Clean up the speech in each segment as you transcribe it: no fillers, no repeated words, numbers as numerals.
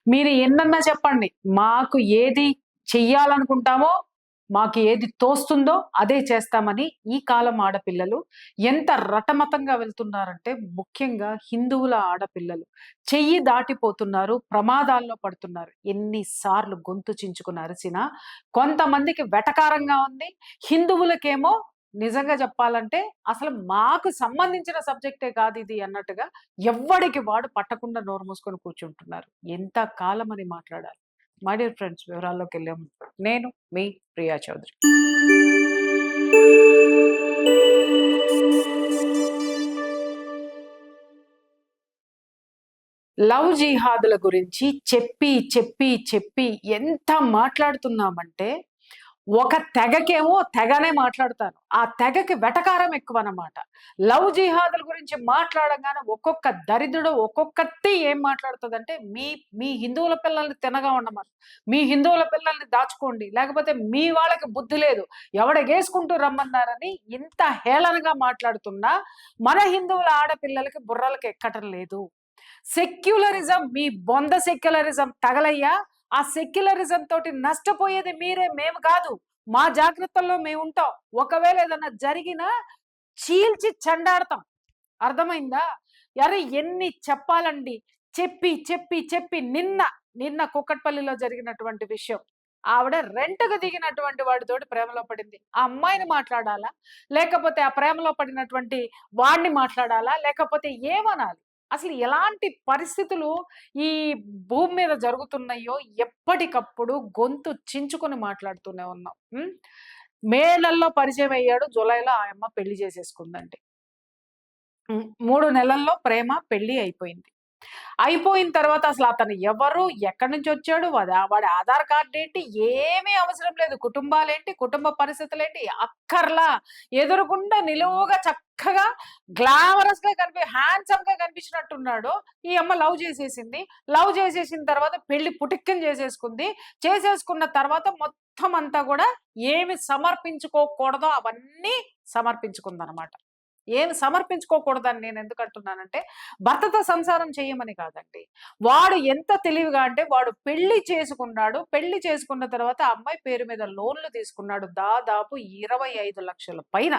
మీరు ఎన్నన్నా చెప్పండి. మాకు ఏది చెయ్యాలనుకుంటామో, మాకు ఏది తోస్తుందో అదే చేస్తామని ఈ కాలం ఆడపిల్లలు ఎంత రటమతంగా వెళ్తున్నారంటే, ముఖ్యంగా హిందువుల ఆడపిల్లలు చెయ్యి దాటిపోతున్నారు, ప్రమాదాల్లో పడుతున్నారు. ఎన్ని సార్లు గొంతు చించుకుని అరిసినా కొంతమందికి వెటకారంగా ఉంది. హిందువులకేమో నిజంగా చెప్పాలంటే అసలు మాకు సంబంధించిన సబ్జెక్టే కాదిది అన్నట్టుగా ఎవ్వడికి వాడు పట్టకుండా నోరు మూసుకొని కూర్చుంటున్నారు. ఎంత కాలమని మాట్లాడాలి. మై డియర్ ఫ్రెండ్స్, వివరాల్లోకెళ్ళే ముందు నేను మీ ప్రియా చౌదరి. లవ్ జిహాదుల గురించి చెప్పి, చెప్పి, చెప్పి ఎంత మాట్లాడుతున్నామంటే, ఒక తెగకేమో తెగనే మాట్లాడతాను. ఆ తెగకి వెటకారం ఎక్కువనమాట. లవ్ జిహాదుల గురించి మాట్లాడంగానే ఒక్కొక్క దరిద్రుడు ఒక్కొక్కటి ఏం మాట్లాడుతదంటే, మీ మీ హిందువుల పిల్లల్ని తినగా ఉండమను. మీ హిందువుల పిల్లల్ని దాచుకోండి. లేకపోతే మీ వాళ్ళకి బుద్ధి లేదు. ఎవడెగేసుకుంటూ రమ్మన్నారని ఇంత హేళనగా మాట్లాడుతున్నా, మన హిందువుల ఆడపిల్లలకి బుర్రలకి ఎక్కటం లేదు. సెక్యులరిజం, మీ బొంద సెక్యులరిజం తగలయ్యా. ఆ సెక్యులరిజం తోటి నష్టపోయేది మీరే, మేము కాదు. మా జాగ్రత్తల్లో మేముంటాం. ఒకవేళ ఏదన్నా జరిగినా చీల్చి చెండాడతాం. అర్థమైందా? అరే ఎన్ని చెప్పాలండి. చెప్పి చెప్పి చెప్పి నిన్న నిన్న కుక్కట్పల్లిలో జరిగినటువంటి విషయం. ఆవిడ రెంట్‌కు దిగినటువంటి వాడితోటి ప్రేమలో పడింది. ఆ అమ్మాయిని మాట్లాడాలా? లేకపోతే ఆ ప్రేమలో పడినటువంటి వాడిని మాట్లాడాలా? లేకపోతే ఏమనాలి? అసలు ఎలాంటి పరిస్థితులు ఈ భూమి మీద జరుగుతున్నాయో ఎప్పటికప్పుడు గొంతు చించుకొని మాట్లాడుతూనే ఉన్నాం. మే నెలలో పరిచయం అయ్యాడు. జులైలో ఆ అమ్మ పెళ్లి చేసేసుకుందండి. 3 నెలల్లో ప్రేమ, పెళ్లి అయిపోయింది. అయిపోయిన తర్వాత అసలు అతను ఎవరు? ఎక్కడి నుంచొచ్చాడు? వాడి ఆధార్ కార్డ్ ఏంటి? ఏమీ అవసరం లేదు. కుటుంబాలేంటి? కుటుంబ పరిస్థితులేంటి? అక్కర్లా. ఎదురుగుండా నిలువుగా చక్కగా గ్లామరస్‌గా హ్యాండ్సమ్‌గా కనిపించినట్టున్నాడు. ఈ అమ్మ లవ్ చేసేసింది. లవ్ చేసేసిన తర్వాత పెళ్లి పుటిక్కని చేసేసుకుంది. చేసేసుకున్న తర్వాత మొత్తం అంతా గూడా ఏమి సమర్పించుకోకూడదో అవన్నీ సమర్పించుకుందనమాట. ఏమి సమర్పించుకోకూడదని నేనెందుకు అంటున్నానంటే, భర్తతో సంసారం చెయ్యమని కాదండి. వాడు ఎంత తెలివిగా అంటే, వాడు పెళ్లి చేసుకున్నాడు. పెళ్లి చేసుకున్న తర్వాత ఆ అమ్మాయి పేరు మీద లోన్‌లు తీసుకున్నాడు. దాదాపు 25,00,000 పైన.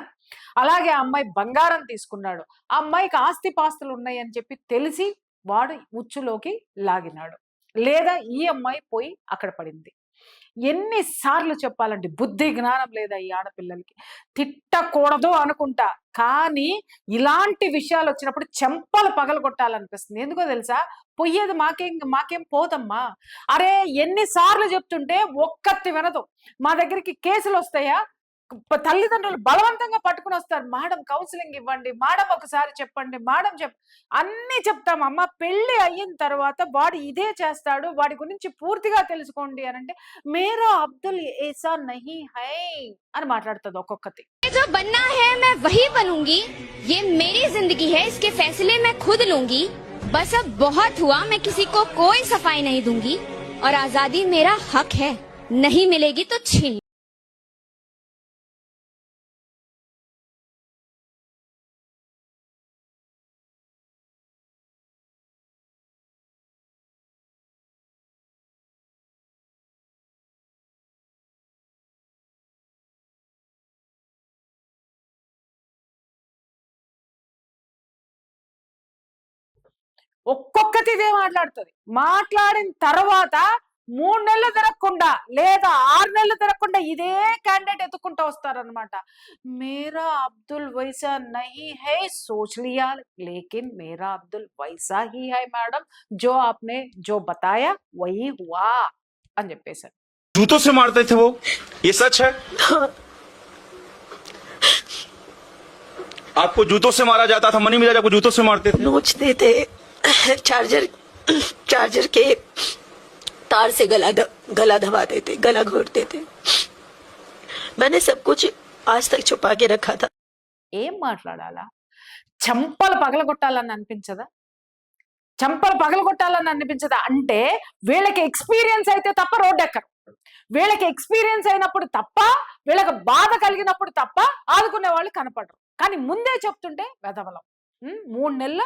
అలాగే ఆ అమ్మాయి బంగారం తీసుకున్నాడు. ఆ అమ్మాయికి ఆస్తిపాస్తులున్నాయని చెప్పి తెలిసి, వాడు ఉచ్చులోకి లాగినాడు. లేదా ఈ అమ్మాయి పోయి అక్కడ పడింది. ఎన్ని సార్లు చెప్పాలండి, బుద్ధి జ్ఞానం లేదా ఈ ఆడపిల్లలకి? తిట్టకూడదు అనుకుంటా. కానీ ఇలాంటి విషయాలొచ్చినప్పుడు చెంపలు పగలగొట్టాలనిపిస్తుంది. ఎందుకో తెలుసా? పొయ్యేది మాకేం పోదమ్మా. అరే ఎన్ని సార్లు చెప్తుంటే ఒక్కతి వినదు. మా దగ్గరికి కేసులొస్తాయా? తల్లిదండ్రులు బలవంతంగా పట్టుకొనొస్తారు. మేడం కౌన్సెలింగ్ ఇవ్వండి. మేడం ఒకసారి చెప్పండి. మేడం అన్నీ చెప్తాం. అమ్మ పెళ్లి అయిన తర్వాత వాడు ఇదే చేస్తాడు. వాడి గురించి పూర్తిగా తెలుసుకోండి అనంటే, మేరా అబ్దుల్ ऐसा नहीं है అని మాట్లాడుతది ఒక్కొక్కతి. जो बनना है मैं वही बनूंगी, ये मेरी जिंदगी है, इसके फैसले मैं खुद लूंगी, बस अब बहुत हुआ, मैं किसी को कोई सफाई नहीं दूंगी और आजादी मेरा हक है, नहीं मिलेगी तो छीन। ఒక్కొక్కటి ఇదే మాట్లాడుతది. మాట్లాడిన తర్వాత 3 నెలలు తిరగకుండా లేదా 6 నెలలు తిరగకుండా ఇదే క్యాండిడేట్ ఎత్తుకుంటూ వస్తారనమాట. మేరా అబ్దుల్ వైసా నహీ high సోచ్ Liya లేకిన్ Mera Abdul వైసా he high madam జో ఆప్నే జో బతాయా వహీ హువా అని చెప్పేసారు. जूतों से मारते थे वो, ये सच है? आपको जूतों से मारा जाता था? मनी मिला आपको जूतों से मारते थे? नोचते थे, चार्जर के तार से गला दबाते थे, गला घोटते थे। मैंने सब कुछ आज तक छुपा के रखा था। ఏం మాట్లాడాలా? చెంపలు పగలగొట్టాలని అనిపించదా? చెంపలు పగలగొట్టాలని అనిపించదా? అంటే వీళ్ళకి ఎక్స్పీరియన్స్ అయితే తప్ప రోడ్డు ఎక్కరు. వీళ్ళకి ఎక్స్పీరియన్స్ అయినప్పుడు తప్ప, వీళ్ళకి బాధ కలిగినప్పుడు తప్ప ఆదుకునే వాళ్ళు కనపడరు. కానీ ముందే చెప్తుంటే వెధవలం. 3 నెలల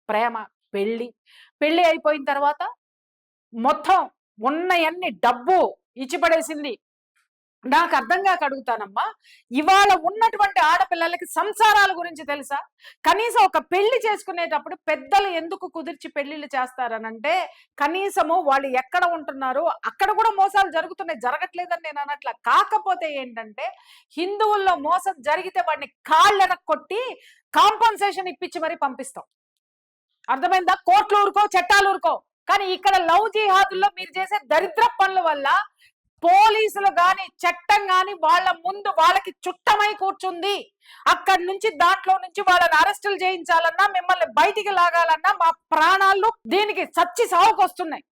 ప్రేమ, పెళ్లి అయిపోయిన తర్వాత మొత్తం ఉన్నయన్ని డబ్బు ఇచ్చిపడేసింది. నాకు అర్థం కాక అడుగుతానమ్మా, ఇవాళ ఉన్నటువంటి ఆడపిల్లలకి సంసారాల గురించి తెలుసా? కనీసం ఒక పెళ్లి చేసుకునేటప్పుడు పెద్దలు ఎందుకు కుదిర్చి పెళ్లిళ్ళు చేస్తారనంటే, కనీసము వాళ్ళు ఎక్కడ ఉంటున్నారు అక్కడ కూడా మోసాలు జరుగుతున్నాయి, జరగట్లేదని నేను అనట్లా. కాకపోతే ఏంటంటే, హిందువుల్లో మోసం జరిగితే వాడిని కాళ్ళెనక కొట్టి కాంపన్సేషన్ ఇప్పించి మరీ పంపిస్తాం. అర్థమైందా? కోర్టులు ఊరుకో, చట్టాలు ఊరుకో. కానీ ఇక్కడ లవ్ జిహాదుల్లో మీరు చేసే దరిద్ర పనుల వల్ల పోలీసులు గాని చట్టం గాని వాళ్ళ ముందు వాళ్ళకి చుట్టమై కూర్చుంది. అక్కడి నుంచి దాంట్లో నుంచి వాళ్ళని అరెస్టులు చేయించాలన్నా, మిమ్మల్ని బయటికి లాగాలన్నా మా ప్రాణాలు దీనికి చచ్చి సాగుకొస్తున్నాయి.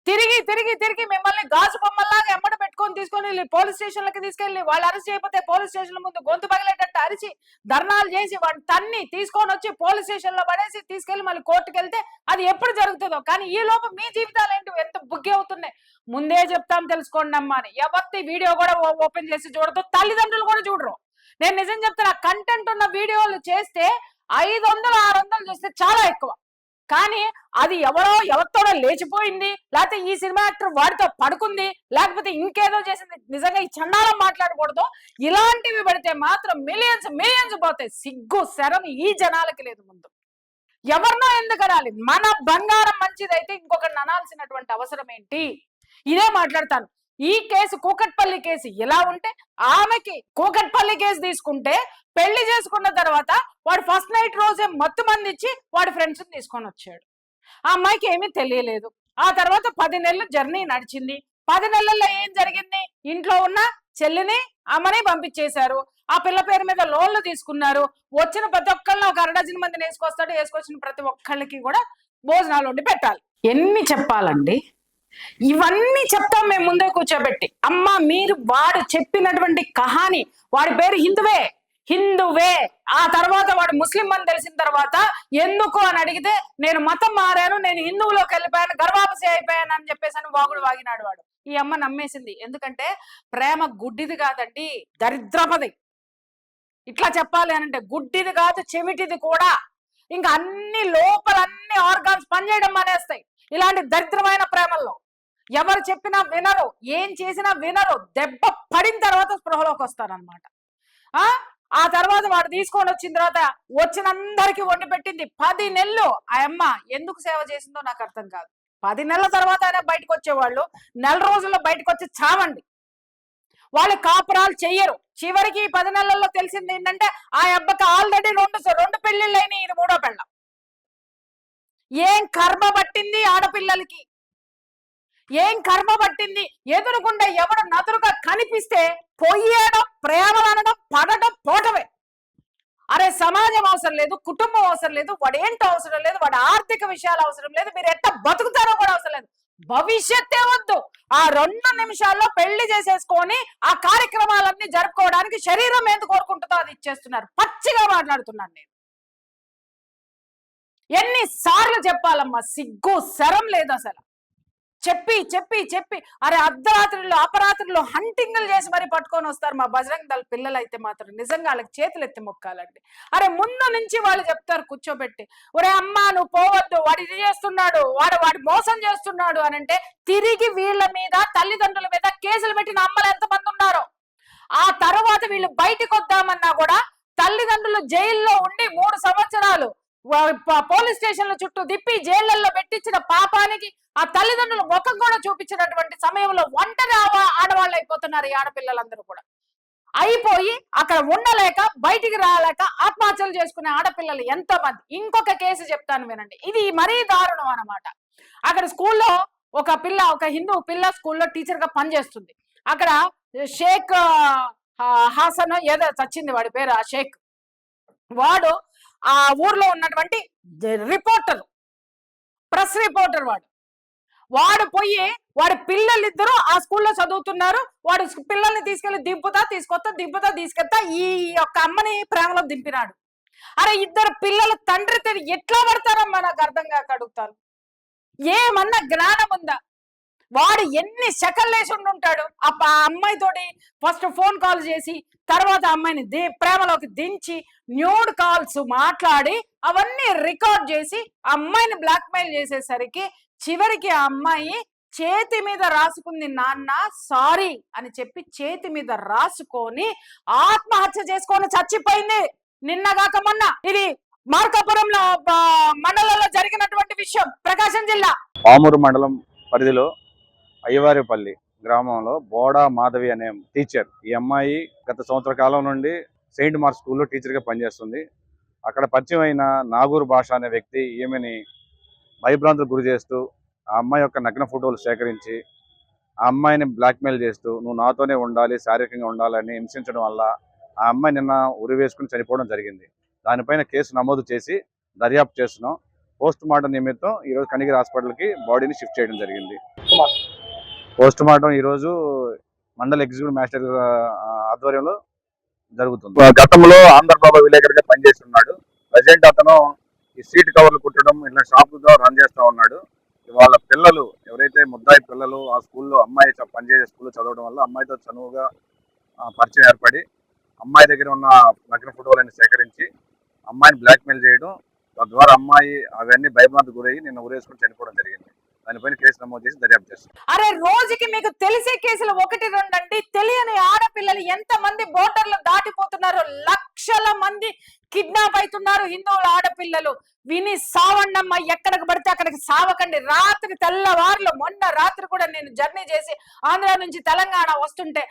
తిరిగి తిరిగి తిరిగి మిమ్మల్ని గాజు బొమ్మల్లాగా ఎమ్మడ పెట్టుకొని తీసుకొని పోలీస్ స్టేషన్లకి తీసుకెళ్లి వాళ్ళు అరెస్ట్ చేయకపోతే పోలీస్ స్టేషన్ల ముందు గొంతు పగిలేటట్టు అరిచి ధర్నాలు చేసి వాడిని తన్ని తీసుకొని వచ్చి పోలీస్ స్టేషన్ లో పడేసి తీసుకెళ్లి మళ్ళీ కోర్టుకు వెళ్తే అది ఎప్పుడు జరుగుతుందో. కానీ ఈ లోపు మీ జీవితాలు ఏంటి ఎంత బుగ్గి అవుతున్నాయి. ముందే చెప్తాం తెలుసుకోండి అమ్మా అని. ఎవరి వీడియో కూడా ఓపెన్ చేసి చూడదు, తల్లిదండ్రులు కూడా చూడరు. నేను నిజం చెప్తాను, కంటెంట్ ఉన్న వీడియోలు చేస్తే 500-600 చూస్తే చాలా ఎక్కువ. కానీ అది ఎవరితోనో లేచిపోయింది, లేకపోతే ఈ సినిమా యాక్టర్ వాడితో పడుకుంది, లేకపోతే ఇంకేదో చేసింది. నిజంగా ఈ చండాలం మాట్లాడకూడదు. ఇలాంటివి పెడితే మాత్రం మిలియన్స్ పోతాయి. సిగ్గు శరం ఈ జనాలకి లేదు. ముందు ఎవరినో ఎందుకు అనాలి? మన బంగారం మంచిదైతే ఇంకొకరిని అనాల్సినటువంటి అవసరం ఏంటి? ఇదే మాట్లాడతాను. ఈ కేసు కూకట్పల్లి కేసు ఎలా ఉంటే, ఆమెకి కూకట్పల్లి కేసు తీసుకుంటే పెళ్లి చేసుకున్న తర్వాత వాడు ఫస్ట్ నైట్ రోజే మత్తు మంది ఇచ్చి వాడి ఫ్రెండ్స్ తీసుకొని వచ్చాడు. ఆ అమ్మాయికి ఏమీ తెలియలేదు. ఆ తర్వాత 10 నెలలు జర్నీ నడిచింది. 10 నెలల్లో ఏం జరిగింది? ఇంట్లో ఉన్న చెల్లిని అమ్మని పంపించేశారు. ఆ పిల్ల పేరు మీద లోన్లు తీసుకున్నారు. వచ్చిన ప్రతి ఒక్కళ్ళని ఒక 1 డజన్ మందిని వేసుకొచ్చిన ప్రతి ఒక్కళ్ళకి కూడా భోజనాలు వండి పెట్టాలి. ఎన్ని చెప్పాలండి? ఇవన్నీ చెప్తాం మేము ముందే కూర్చోబెట్టి. అమ్మ మీరు వాడు చెప్పినటువంటి కహాని, వాడి పేరు హిందువే. ఆ తర్వాత వాడు ముస్లిం అని తెలిసిన తర్వాత ఎందుకు అని అడిగితే, నేను మతం మారాను, నేను హిందువులోకి వెళ్ళిపోయాను, గర్వాపసి అయిపోయాను అని చెప్పేసి అని వాగినాడు వాడు. ఈ అమ్మ నమ్మేసింది. ఎందుకంటే ప్రేమ గుడ్డిది కాదండి, దరిద్రపది. ఇట్లా చెప్పాలి అనంటే గుడ్డిది కాదు, చెవిటిది కూడా. ఇంకా అన్ని లోపలన్నీ ఆర్గాన్స్ పనిచేయడం మానేస్తాయి ఇలాంటి దరిద్రమైన ప్రేమల్లో. ఎవరు చెప్పినా వినరు, ఏం చేసినా వినరు. దెబ్బ పడిన తర్వాత స్పృహలోకి వస్తారనమాట. ఆ తర్వాత వాడు తీసుకొని వచ్చిన తర్వాత వచ్చినందరికీ వండి పెట్టింది. 10 నెలలు ఆ అమ్మ ఎందుకు సేవ చేసిందో నాకు అర్థం కాదు. 10 నెలల తర్వాత అయినా బయటకు వచ్చేవాళ్ళు 4 రోజుల్లో బయటకు వచ్చి చావండి. వాళ్ళు కాపురాలు చెయ్యరు. చివరికి 10 నెలల్లో తెలిసింది ఏంటంటే, ఆ అబ్బకి ఆల్రెడీ 2 పెళ్లిళ్ళు అయినాయి, ఇది 3వ పెళ్ళం. ఏం కర్మ పట్టింది ఆడపిల్లలకి? ఏం కర్మ పట్టింది? ఎదురుకుండా ఎవడు నదురుగా కనిపిస్తే పొయ్యడం, ప్రేమలనడం, పడటం, పోటమే. అరే సమాజం అవసరం లేదు, కుటుంబం అవసరం లేదు, వాడు ఏంటో అవసరం లేదు, వాడి ఆర్థిక విషయాలు అవసరం లేదు, మీరు ఎట్లా బతుకుతారో కూడా అవసరం లేదు. భవిష్యత్తే వద్దు. ఆ 2 నిమిషాల్లో పెళ్లి చేసేసుకొని ఆ కార్యక్రమాలన్నీ జరుపుకోవడానికి శరీరం ఎందుకు కోరుకుంటుందో అది ఇచ్చేస్తున్నారు. పచ్చిగా మాట్లాడుతున్నాను నేను. ఎన్నిసార్లు చెప్పాలమ్మా? సిగ్గు శరం లేదు అసలు. చెప్పి చెప్పి చెప్పి అరే అర్ధరాత్రులు అపరాత్రులు హంటింగ్లు చేసి మరి పట్టుకొని వస్తారు మా బజరంగ దళ పిల్లలు. అయితే మాత్రం నిజంగా వాళ్ళకి చేతులు ఎత్తి మొక్కాలండి. అరే ముందు నుంచి వాళ్ళు చెప్తారు కూర్చోబెట్టి, ఒరే అమ్మా నువ్వు పోవద్దు, వాడు ఇది చేస్తున్నాడు, వాడు మోసం చేస్తున్నాడు అని అంటే, తిరిగి వీళ్ళ మీద తల్లిదండ్రుల మీద కేసులు పెట్టిన అమ్మలు ఎంతమంది ఉన్నారో. ఆ తర్వాత వీళ్ళు బయటకు వద్దామన్నా కూడా తల్లిదండ్రులు జైల్లో ఉండి 3 సంవత్సరాలు పోలీస్ స్టేషన్ల చుట్టూ తిప్పి జైళ్లలో పెట్టించిన పాపానికి ఆ తల్లిదండ్రులు ముఖం కూడా చూపించినటువంటి సమయంలో ఒంటరి ఆడవాళ్ళు అయిపోతున్నారు ఈ ఆడపిల్లలందరూ కూడా. అయిపోయి అక్కడ ఉండలేక బయటికి రాలేక ఆత్మహత్యలు చేసుకునే ఆడపిల్లలు ఎంతో మంది. ఇంకొక కేసు చెప్తాను వినండి, ఇది మరీ దారుణం అన్నమాట. అక్కడ స్కూల్లో ఒక హిందూ పిల్ల స్కూల్లో టీచర్ గా పనిచేస్తుంది. అక్కడ షేక్ హాసన్ ఏదో చచ్చింది వాడి పేరు, ఆ షేక్. వాడు ఆ ఊర్లో ఉన్నటువంటి ప్రెస్ రిపోర్టర్ వాడు పోయి వాడి పిల్లలిద్దరూ ఆ స్కూల్లో చదువుతున్నారు. వాడు పిల్లల్ని తీసుకెళ్లి దింపుతా తీసుకెళ్తా ఈ యొక్క అమ్మని ప్రేమలో దింపినాడు. అరే ఇద్దరు పిల్లలు తండ్రి ఎట్లా పడతారమ్మా నాకు అర్థం కాక అడుగుతారు. ఏమన్నా జ్ఞానం ఉందా? వాడు ఎన్ని సెకన్లు వేసి ఉండుంటాడు. ఆ అమ్మాయితోటి ఫస్ట్ ఫోన్ కాల్ చేసి తర్వాత అమ్మాయిని ప్రేమలోకి దించి న్యూడ్ కాల్స్ మాట్లాడి అవన్నీ రికార్డ్ చేసి అమ్మాయిని బ్లాక్మెయిల్ చేసేసరికి చివరికి ఆ అమ్మాయి చేతి మీద రాసుకుంది, నాన్న సారీ అని చెప్పి చేతి మీద రాసుకొని ఆత్మహత్య చేసుకొని చచ్చిపోయింది. నిన్నగాక మొన్న ఇది మార్కాపురంలో మండలంలో జరిగినటువంటి విషయం. ప్రకాశం జిల్లా పామూరు మండలం పరిధిలో అయ్యవారిపల్లి గ్రామంలో బోడా మాధవి అనే టీచర్. ఈ అమ్మాయి గత సంవత్సర కాలం నుండి సెయింట్ మార్క్ స్కూల్లో టీచర్గా పనిచేస్తుంది. అక్కడ పరిచయం అయిన నాగూరు భాష అనే వ్యక్తి ఈమెని భయభ్రాంతులకు గురి చేస్తూ ఆ అమ్మాయి యొక్క నగ్న ఫోటోలు సేకరించి ఆ అమ్మాయిని బ్లాక్మెయిల్ చేస్తూ నువ్వు నాతోనే ఉండాలి, శారీరకంగా ఉండాలని హింసించడం వల్ల ఆ అమ్మాయి నిన్న ఉరి వేసుకుని చనిపోవడం జరిగింది. దానిపైన కేసు నమోదు చేసి దర్యాప్తు చేస్తున్నాం. పోస్ట్ మార్టం నిమిత్తం ఈరోజు కనిగిరి హాస్పిటల్కి బాడీని షిఫ్ట్ చేయడం జరిగింది. పోస్ట్ మార్టం ఈరోజు మండల ఎగ్జిక్యూటివ్ మ్యాజిస్ట్రేట్ ఆధ్వర్యంలో జరుగుతుంది. గతంలో ఆంధ్రబాబు విలేకరుగా పనిచేస్తున్నాడు. ప్రజెంట్ అతను ఈ సీట్ కవర్లు కుట్టడం ఇట్లా షాపుగా రన్ చేస్తూ ఉన్నాడు. వాళ్ళ పిల్లలు ఎవరైతే ముద్దాయి పిల్లలు ఆ స్కూల్లో అమ్మాయి పనిచేసే స్కూల్లో చదవడం వల్ల అమ్మాయితో చనువుగా పరిచయం ఏర్పడి అమ్మాయి దగ్గర ఉన్న నగ్న ఫోటోలన్నీ సేకరించి అమ్మాయిని బ్లాక్మెయిల్ చేయడం, తద్వారా అమ్మాయి అవన్నీ భయభ్రాంతికి గురయ్యి నిన్న ఉరేసుకుని చనిపోవడం జరిగింది. దానిపైన కేసు నమోదు చేసి దర్యాప్తు చేస్తారు. అరే రోజుకి మీకు తెలిసే కేసులు 1-2 అండి. తెలియని ఆడపిల్లలు ఎంత మంది బోర్డర్లు దాటిపోతున్నారు. లక్షల మంది కిడ్నాప్ అవుతున్నారు హిందువుల ఆడపిల్లలు. విని సావండమ్మ, ఎక్కడికి పడితే అక్కడికి సావకండి. రాత్రి తెల్లవారులు మొన్న రాత్రి కూడా నేను జర్నీ చేసి ఆంధ్ర నుంచి తెలంగాణ వస్తుంటే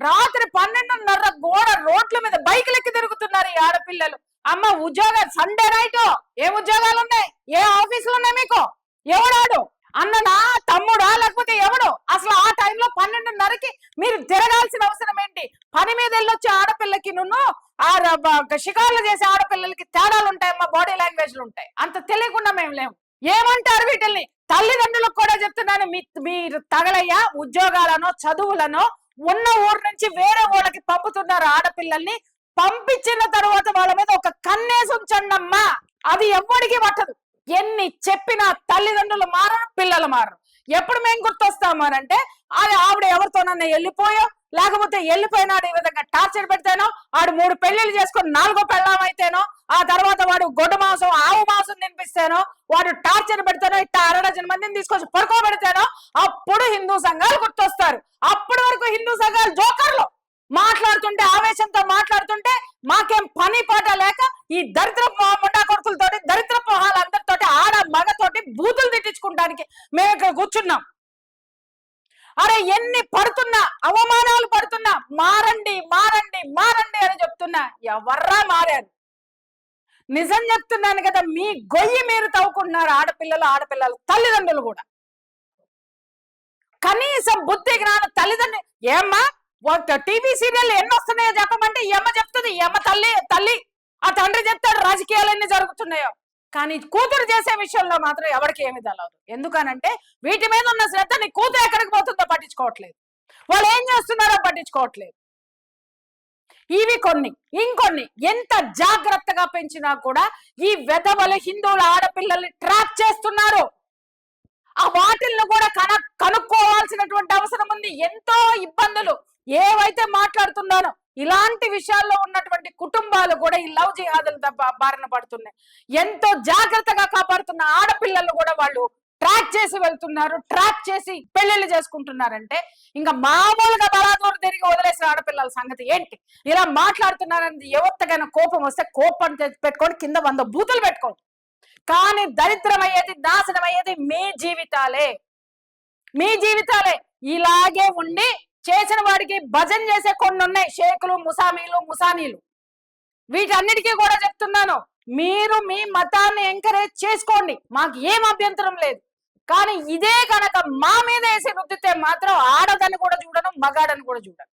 రాత్రి 12:30 గోడ రోడ్ల మీద బైకులు ఎక్కి తిరుగుతున్నారు ఈ ఆడపిల్లలు. అమ్మ ఉద్యోగాలు సండే నైట్ ఏ ఉద్యోగాలు ఉన్నాయి, ఏ ఆఫీసులు ఉన్నాయి మీకు? ఎవడాడు అన్ననా తమ్ముడా లేకపోతే ఎవడు? అసలు ఆ టైంలో 12:30కి మీరు తిరగాల్సిన అవసరం ఏంటి? పని మీద వెళ్ళొచ్చే ఆడపిల్లకి షికార్లు చేసే ఆడపిల్లలకి తేడాలు ఉంటాయమ్మా, బాడీ లాంగ్వేజ్లు ఉంటాయి. అంత తెలియకుండా మేము లేము. ఏమంటారు వీటిల్ని? తల్లిదండ్రులకు కూడా చెప్తున్నాను, మీరు తగలయ్యా ఉద్యోగాలనో చదువులనో ఉన్న ఊరు నుంచి వేరే ఊళ్ళకి పంపుతున్నారు ఆడపిల్లల్ని. పంపించిన తర్వాత వాళ్ళ మీద ఒక కన్నేసి ఉంచండమ్మా. అది ఎవ్వడికి పట్టదు. ఎన్ని చెప్పినా తల్లిదండ్రులు మారరు, పిల్లలు మారరు. ఎప్పుడు మేము గుర్తొస్తాము అని అంటే అది ఆవిడ ఎవరితోనన్నా వెళ్ళిపోయో లేకపోతే వెళ్ళిపోయినాడు ఈ విధంగా టార్చర్ పెడితేనో, ఆడు 3 పెళ్లిళ్ళు చేసుకొని 4వ పెళ్ళాం అయితేనో, ఆ తర్వాత వాడు గొడ్డు మాంసం ఆవు మాంసం తినిపిస్తేనో, వాడు టార్చర్ పెడితేనో, ఇట్లా 6 మందిని తీసుకొచ్చి పడుకోబెడితేనో అప్పుడు హిందూ సంఘాలు గుర్తొస్తారు. అప్పటి వరకు హిందూ సంఘాలు జోకర్లు. మాట్లాడుతుంటే ఆవేశంతో మాట్లాడుతుంటే మాకేం పని పాట లేక ఈ దరిద్రపు ముండా కొడుకులతోటి దరిద్రపు వాళ్ళందరితోటి ఆడ మగతోటి బూతులు తిట్టించుకుంటానికి మేము ఇక్కడ కూర్చున్నాం. అరే ఎన్ని పడుతున్నా అవమానాలు పడుతున్నా మారండి మారండి మారండి అని చెప్తున్నా. ఎవర్రా మారారు? నిజం చెప్తున్నాను కదా, మీ గొయ్యి మీరు తవ్వుకుంటున్నారు ఆడపిల్లలు తల్లిదండ్రులు కూడా. కనీసం బుద్ధి జ్ఞానం తల్లిదండ్రులు ఏమ్మా టీవీ సీరియల్ ఎన్ని వస్తున్నాయో చెప్పమంటే ఈ అమ్మ చెప్తుంది. ఈ అమ్మ తల్లి ఆ తండ్రి చెప్తాడు రాజకీయాలు ఎన్ని జరుగుతున్నాయో. కానీ కూతురు చేసే విషయంలో మాత్రం ఎవరికి ఏమి తెలవదు. ఎందుకనంటే వీటి మీద ఉన్న శ్రద్ధ నీ కూతురు ఎక్కడికి పోతుందో పట్టించుకోవట్లేదు, వాళ్ళు ఏం చేస్తున్నారో పట్టించుకోవట్లేదు. ఇవి కొన్ని. ఇంకొన్ని ఎంత జాగ్రత్తగా పెంచినా కూడా ఈ వెధవలు హిందువుల ఆడపిల్లల్ని ట్రాప్ చేస్తున్నారు. ఆ వాటిల్ని కూడా కనుక్కోవాల్సినటువంటి అవసరం ఉంది. ఎంతో ఇబ్బందులు ఏవైతే మాట్లాడుతున్నానో ఇలాంటి విషయాల్లో ఉన్నటువంటి కుటుంబాలు కూడా ఈ లవ్ జిహాదుల బారిన పడుతున్నాయి. ఎంతో జాగ్రత్తగా కాపాడుతున్న ఆడపిల్లలు కూడా వాళ్ళు ట్రాక్ చేసి వెళ్తున్నారు, ట్రాక్ చేసి పెళ్లిళ్ళు చేసుకుంటున్నారంటే ఇంకా మామూలుగా బలాదూరు తిరిగి వదిలేసిన ఆడపిల్లల సంగతి ఏంటి? ఇలా మాట్లాడుతున్నారని ఎవరికైనా కోపం వస్తే కోపం పెట్టుకొని కింద 100 బూతులు పెట్టుకోండి. కానీ దరిద్రమయ్యేది నాశనమయ్యేది మీ జీవితాలే. మీ జీవితాలే ఇలాగే ఉండి చేసిన వాడికి భజన చేసే కొన్ని ఉన్నాయి, షేకులు ముసానీలు. వీటన్నిటికీ కూడా చెప్తున్నాను, మీరు మీ మతాన్ని ఎంకరేజ్ చేసుకోండి, మాకు ఏం అభ్యంతరం లేదు. కానీ ఇదే కనుక మా మీద వేసి రుద్దితే మాత్రం ఆడదని కూడా చూడను, మగాడని కూడా చూడను.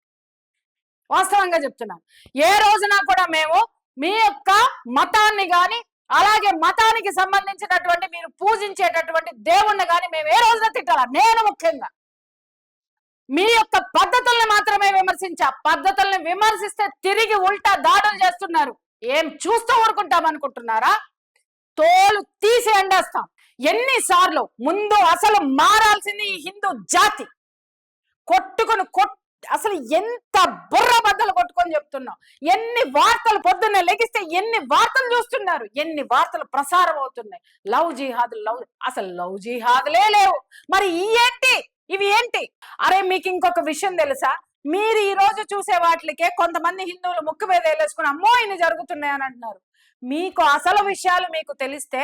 వాస్తవంగా చెప్తున్నాను. ఏ రోజున కూడా మేము మీ యొక్క మతాన్ని గాని అలాగే మతానికి సంబంధించినటువంటి మీరు పూజించేటటువంటి దేవుణ్ణి కానీ మేము ఏ రోజున తిట్టాలా? నేను ముఖ్యంగా మీ యొక్క పద్ధతుల్ని మాత్రమే విమర్శించా. పద్ధతుల్ని విమర్శిస్తే తిరిగి ఉల్టా దాడులు చేస్తున్నారు. ఏం చూస్తూ ఊరుకుంటాం అనుకుంటున్నారా? తోలు తీసి ఎండేస్తాం. ఎన్నిసార్లు ముందు అసలు మారాల్సింది ఈ హిందూ జాతి. కొట్టుకుని అసలు ఎంత బుర్ర బద్దలు కొట్టుకొని చెప్తున్నాం. ఎన్ని వార్తలు పొద్దున్నే లెగిస్తే ఎన్ని వార్తలు చూస్తున్నారు, ఎన్ని వార్తలు ప్రసారం అవుతున్నాయి. లవ్ జిహాద్ అసలు లవ్ జిహాద్లే లేవు. మరి ఇవి ఏంటి? అరే మీకు ఇంకొక విషయం తెలుసా? మీరు ఈ రోజు చూసే వాటికే కొంతమంది హిందువులు ముక్కు మీద వేలేసుకుని అమ్మో ఇన్ని జరుగుతున్నాయని అంటున్నారు. మీకు అసలు విషయాలు మీకు తెలిస్తే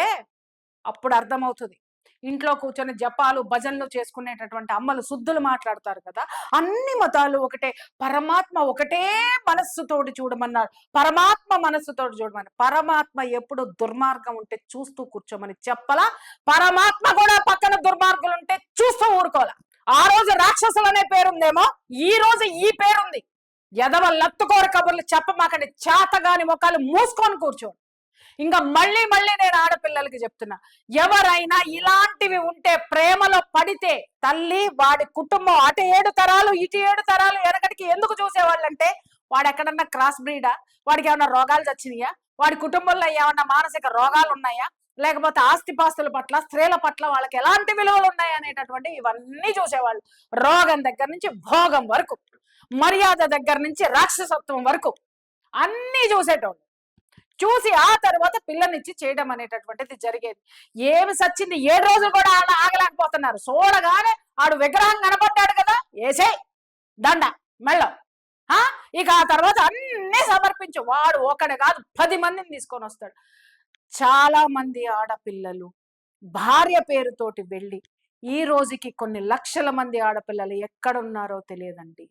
అప్పుడు అర్థమవుతుంది. ఇంట్లో కూర్చొని జపాలు భజనలు చేసుకునేటటువంటి అమ్మలు శుద్ధులు మాట్లాడతారు కదా, అన్ని మతాలు ఒకటే, పరమాత్మ ఒకటే మనస్సుతోటి చూడమన్నారు, పరమాత్మ మనస్సుతోటి చూడమన్నారు. పరమాత్మ ఎప్పుడు దుర్మార్గం ఉంటే చూస్తూ కూర్చోమని చెప్పలా, పరమాత్మ కూడా పక్కన దుర్మార్గులు ఉంటే చూస్తూ ఊరుకోవాలా. ఆ రోజు రాక్షసులు అనే పేరుందేమో, ఈ రోజు ఈ పేరుంది. ఎదవ లత్తుకోర కబుర్లు చెప్పమాకండి, చేతగాని మొక్కలు మూసుకొని కూర్చోండి. ఇంకా మళ్ళీ నేను ఆడపిల్లలకి చెప్తున్నా, ఎవరైనా ఇలాంటివి ఉంటే ప్రేమలో పడితే తల్లి వాడి కుటుంబం అటు 7 తరాలు ఇటు 7 తరాలు వెనకటికి ఎందుకు చూసేవాళ్ళంటే వాడు ఎక్కడన్నా క్రాస్ బ్రీడా, వాడికి ఏమన్నా రోగాలు వచ్చినాయా, వాడి కుటుంబంలో ఏమన్నా మానసిక రోగాలు ఉన్నాయా, లేకపోతే ఆస్తిపాస్తుల పట్ల స్త్రీల పట్ల వాళ్ళకి ఎలాంటి విలువలు ఉన్నాయి అనేటటువంటి ఇవన్నీ చూసేవాళ్ళు. రోగం దగ్గర నుంచి భోగం వరకు, మర్యాద దగ్గర నుంచి రాక్షసత్వం వరకు అన్నీ చూసేటోళ్ళు. చూసి ఆ తర్వాత పిల్లనిచ్చి చేయడం అనేటటువంటిది జరిగేది. ఏమి సచ్చింది 7 రోజులు కూడా ఆగలేకపోతున్నారు. చూడగానే ఆడు విగ్రహం కనపడ్డాడు కదా, ఏసే దండ మెళ్ళ. ఇక ఆ తర్వాత అన్ని సమర్పించు. వాడు ఒకడు కాదు 10 మందిని తీసుకొని వస్తాడు. చాలా మంది ఆడపిల్లలు భార్య పేరుతోటి వెళ్ళి ఈ రోజుకి కొన్ని లక్షల మంది ఆడపిల్లలు ఎక్కడున్నారో తెలియదండి.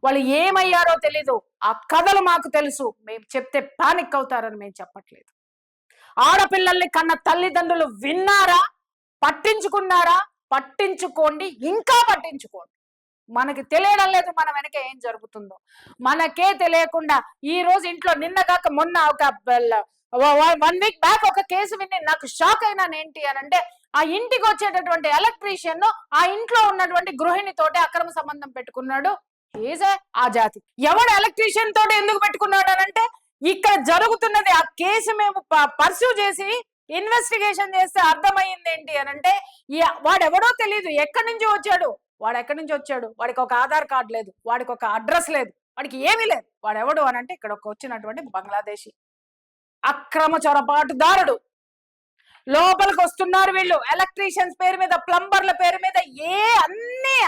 వాళ్ళు ఏమయ్యారో తెలీదు. ఆ కథలు మాకు తెలుసు. మేము చెప్తే పానిక్ అవుతారని మేము చెప్పట్లేదు. ఆడపిల్లల్ని కన్న తల్లిదండ్రులు విన్నారా, పట్టించుకున్నారా? పట్టించుకోండి, ఇంకా పట్టించుకోండి. మనకి తెలియడం లేదు మన వెనక ఏం జరుగుతుందో. మనకే తెలియకుండా ఈ రోజు ఇంట్లో నిన్నగాక మొన్న ఒక 1 వీక్ బ్యాక్ ఒక కేసు విని నాకు షాక్ అయినాను. ఏంటి అని అంటే, ఆ ఇంటికి వచ్చేటటువంటి ఎలక్ట్రీషియన్ ఆ ఇంట్లో ఉన్నటువంటి గృహిణి తోటి అక్రమ సంబంధం పెట్టుకున్నాడు. ఆ జాతి ఎవడు ఎలక్ట్రీషియన్ తోటి ఎందుకు పెట్టుకున్నాడు అని అంటే, ఇక్కడ జరుగుతున్నది ఆ కేసు మేము పర్సూ చేసి ఇన్వెస్టిగేషన్ చేస్తే అర్థమైంది ఏంటి అని అంటే, వాడెవడో తెలియదు, ఎక్కడి నుంచి వచ్చాడు, వాడికి ఒక ఆధార్ కార్డు లేదు, వాడికి ఒక అడ్రస్ లేదు, వాడికి ఏమీ లేదు. వాడెవడు అని అంటే ఇక్కడ వచ్చి బంగ్లాదేశీ అక్రమ చొరబాటుదారుడు. లోపలికి వస్తున్నారు వీళ్ళు ఎలక్ట్రీషియన్స్ పేరు మీద, ప్లంబర్ల పేరు మీద,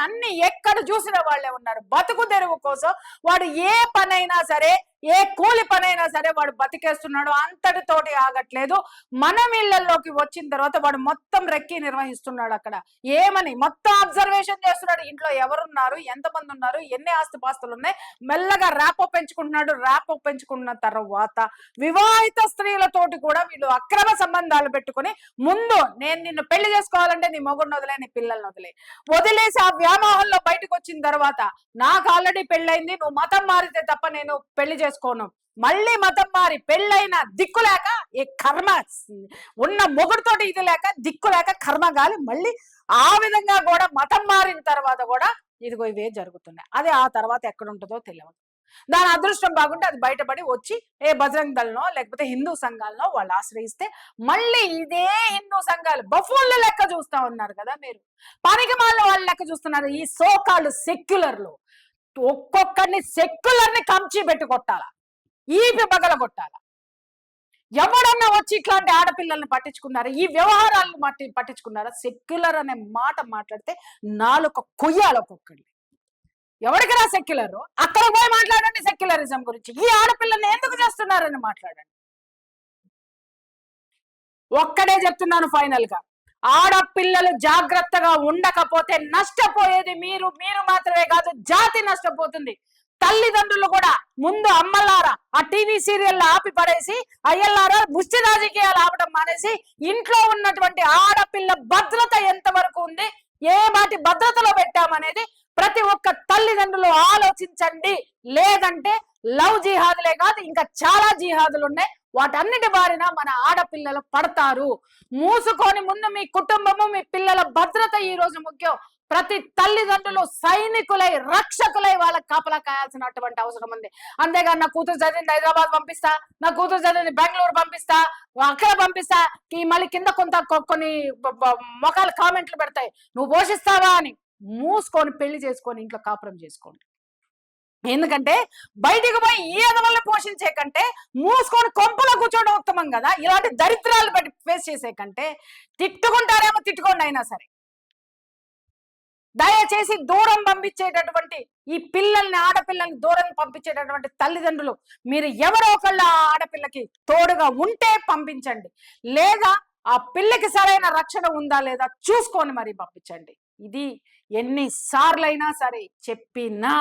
అన్ని ఎక్కడ చూసిన వాళ్ళే ఉన్నారు. బతుకు తెరువు కోసం వాడు ఏ పనైనా సరే, ఏ కూలి పనైనా సరే వాడు బతికేస్తున్నాడు. అంతటితోటి ఆగట్లేదు. మనం ఇళ్లలోకి వచ్చిన తర్వాత వాడు మొత్తం రెక్కి నిర్వహిస్తున్నాడు. అక్కడ ఏమని మొత్తం అబ్జర్వేషన్ చేస్తున్నాడు. ఇంట్లో ఎవరున్నారు, ఎంతమంది ఉన్నారు, ఎన్ని ఆస్తిపాస్తులు ఉన్నాయి, మెల్లగా ర్యాపో పెంచుకుంటున్నాడు. ర్యాపో పెంచుకున్న తర్వాత వివాహిత స్త్రీలతోటి కూడా వీళ్ళు అక్రమ సంబంధాలు పెట్టుకుని, ముందు నేను నిన్ను పెళ్లి చేసుకోవాలంటే నీ మొగుడిని వదిలే, నీ పిల్లల్ని వదిలేసి ఆ వ్యామోహంలో బయటకు వచ్చిన తర్వాత నాకు ఆల్రెడీ పెళ్ళైంది, నువ్వు మతం మారితే తప్ప నేను పెళ్లి చేసుకోను. మళ్ళీ మతం మారి పెళ్ళైన దిక్కులేక ఈ కర్మ ఉన్న మొగుడితోటి ఇది లేక దిక్కులేక కర్మగాలి మళ్ళీ ఆ విధంగా కూడా మతం మారిన తర్వాత కూడా ఇదిగో ఇవే జరుగుతున్నాయి. అదే ఆ తర్వాత ఎక్కడుంటుందో తెలియదు. దాని అదృష్టం బాగుంటే అది బయటపడి వచ్చి ఏ బజరంగ్ దళనో లేకపోతే హిందూ సంఘాలనో వాళ్ళు ఆశ్రయిస్తే మళ్ళీ ఇదే హిందూ సంఘాలు బఫూన్ల లెక్క చూస్తా ఉన్నారు కదా, మీరు పనికిమాల వాళ్ళ లెక్క చూస్తున్నారు. ఈ సోకాళ్ళు సెక్యులర్లు ఒక్కొక్కరిని సెక్యులర్ని కంచి పెట్టి కొట్టాలా, ఈపి బగల కొట్టాలా. ఎవడన్నా వచ్చి ఇట్లాంటి ఆడపిల్లల్ని పట్టించుకున్నారా, ఈ వ్యవహారాలను పట్టించుకున్నారా? సెక్యులర్ అనే మాట మాట్లాడితే 4 కొయ్యాలి ఒక్కొక్కడిని. ఎవరికి రా సెక్యులర్? అక్కడ పోయి మాట్లాడండి సెక్యులరిజం గురించి. ఈ ఆడపిల్లని ఎందుకు చేస్తున్నారని మాట్లాడండి. ఒక్కడే చెప్తున్నాను ఫైనల్ గా, ఆడపిల్లలు జాగ్రత్తగా ఉండకపోతే నష్టపోయేది మీరు మాత్రమే కాదు, జాతి నష్టపోతుంది. తల్లిదండ్రులు కూడా ముందు అమ్మలారా ఆ టీవీ సీరియల్ ఆపి పడేసి, అయ్యల్లారా ముష్టి రాజకీయాలు ఆపడం మానేసి ఇంట్లో ఉన్నటువంటి ఆడపిల్ల భద్రత ఎంతవరకు ఉంది, ఏ వాటి భద్రతలో పెట్టామనేది ప్రతి ఒక్క తల్లిదండ్రులు ఆలోచించండి. లేదంటే లవ్ జిహాదులే కాదు ఇంకా చాలా జిహాదులు ఉన్నాయి, వాటన్నిటి బారిన మన ఆడపిల్లలు పడతారు. మూసుకొని ముందు మీ కుటుంబము, మీ పిల్లల భద్రత ఈ రోజు ముఖ్యం. ప్రతి తల్లిదండ్రులు సైనికులై రక్షకులై వాళ్ళకి కాపలా కాయాల్సినటువంటి అవసరం ఉంది. అంతేగాని నా కూతురు చదివింది హైదరాబాద్ పంపిస్తా, నా కూతురు చదివింది బెంగళూరు పంపిస్తా, అక్కడ పంపిస్తా, మళ్ళీ కింద కొన్ని మొఖాలు కామెంట్లు పెడతాయి, నువ్వు పోషిస్తావా అని. మూసుకొని పెళ్లి చేసుకొని ఇంట్లో కాపురం చేసుకోండి. ఎందుకంటే బయటికి పోయి ఈ ఎదవల్ని పోషించే కంటే మూసుకొని కొంపలో కూర్చోవడం ఉత్తమం కదా. ఇలాంటి దరిద్రాలు బట్టి ఫేస్ చేసే కంటే తిట్టుకుంటారేమో తిట్టుకోండి, అయినా సరే దయచేసి దూరం పంపించేటటువంటి ఈ పిల్లల్ని, ఆడపిల్లల్ని దూరం పంపించేటటువంటి తల్లిదండ్రులు మీరు ఎవరో ఒకళ్ళ ఆడపిల్లకి తోడుగా ఉంటే పంపించండి, లేదా ఆ పిల్లకి సరైన రక్షణ ఉందా లేదా చూసుకొని మరి పంపించండి. ఇది ఎన్నిసార్లైనా సరే చెప్పినా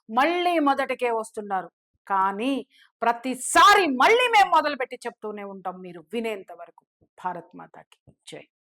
మళ్ళీ మొదటికే వస్తున్నారు. కానీ ప్రతిసారి మళ్ళీ మేము మొదలుపెట్టి చెప్తూనే ఉంటాం, మీరు వినేంత వరకు. భారత్ మాతాకి జై.